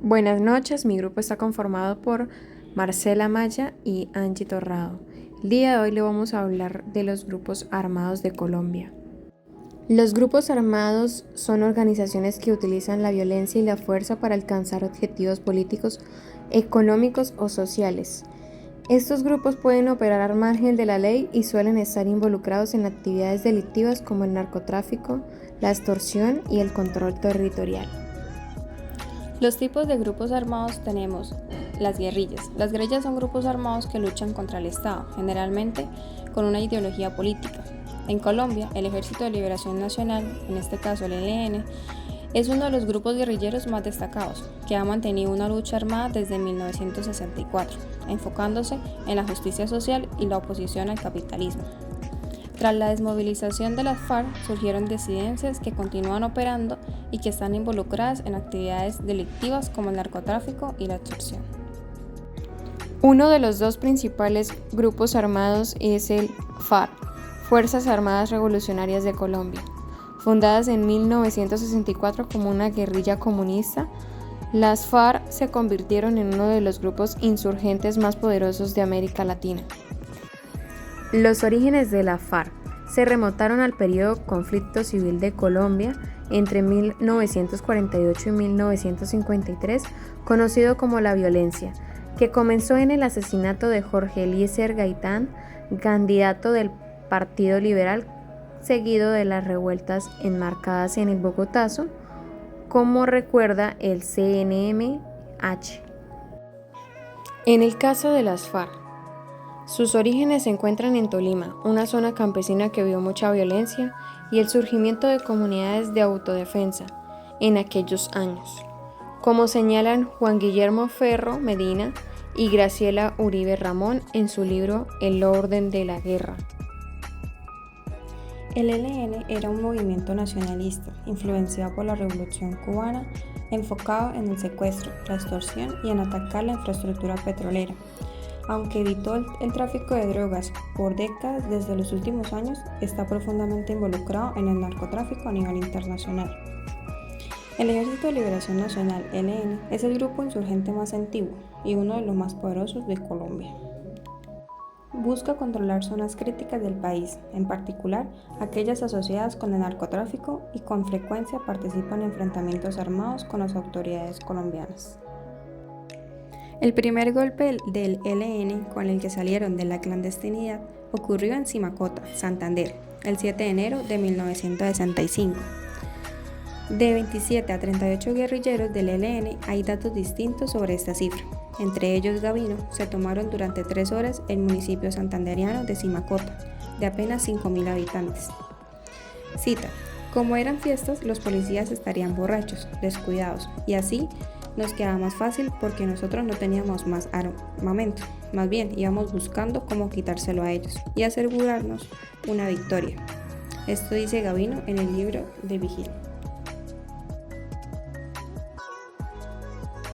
Buenas noches, mi grupo está conformado por Marcela Maya y Angie Torrado. El día de hoy le vamos a hablar de los grupos armados de Colombia. Los grupos armados son organizaciones que utilizan la violencia y la fuerza para alcanzar objetivos políticos, económicos o sociales. Estos grupos pueden operar al margen de la ley y suelen estar involucrados en actividades delictivas como el narcotráfico, la extorsión y el control territorial. Los tipos de grupos armados tenemos las guerrillas. Las guerrillas son grupos armados que luchan contra el Estado, generalmente con una ideología política. En Colombia, el Ejército de Liberación Nacional, en este caso el ELN, es uno de los grupos guerrilleros más destacados, que ha mantenido una lucha armada desde 1964, enfocándose en la justicia social y la oposición al capitalismo. Tras la desmovilización de las FARC, surgieron disidencias que continúan operando y que están involucradas en actividades delictivas como el narcotráfico y la extorsión. Uno de los dos principales grupos armados es el FARC, Fuerzas Armadas Revolucionarias de Colombia. Fundadas en 1964 como una guerrilla comunista, las FARC se convirtieron en uno de los grupos insurgentes más poderosos de América Latina. Los orígenes de la FARC se remontaron al periodo conflicto civil de Colombia entre 1948 y 1953, conocido como la violencia, que comenzó en el asesinato de Jorge Eliezer Gaitán, candidato del Partido Liberal, seguido de las revueltas enmarcadas en el Bogotazo, como recuerda el CNMH. En el caso de las FARC, sus orígenes se encuentran en Tolima, una zona campesina que vio mucha violencia y el surgimiento de comunidades de autodefensa en aquellos años, como señalan Juan Guillermo Ferro Medina y Graciela Uribe Ramón en su libro El orden de la guerra. El ELN era un movimiento nacionalista influenciado por la Revolución Cubana, enfocado en el secuestro, la extorsión y en atacar la infraestructura petrolera. Aunque evitó el tráfico de drogas por décadas, desde los últimos años está profundamente involucrado en el narcotráfico a nivel internacional. El Ejército de Liberación Nacional, ELN, es el grupo insurgente más antiguo y uno de los más poderosos de Colombia. Busca controlar zonas críticas del país, en particular aquellas asociadas con el narcotráfico, y con frecuencia participa en enfrentamientos armados con las autoridades colombianas. El primer golpe del ELN con el que salieron de la clandestinidad ocurrió en Simacota, Santander, el 7 de enero de 1965. De 27 a 38 guerrilleros del ELN hay datos distintos sobre esta cifra. Entre ellos Gavino, se tomaron durante 3 horas el municipio santanderiano de Simacota, de apenas 5.000 habitantes. Cita: como eran fiestas, los policías estarían borrachos, descuidados, y así nos quedaba más fácil porque nosotros no teníamos más armamento, más bien íbamos buscando cómo quitárselo a ellos y asegurarnos una victoria. Esto dice Gavino en el libro de Vigil.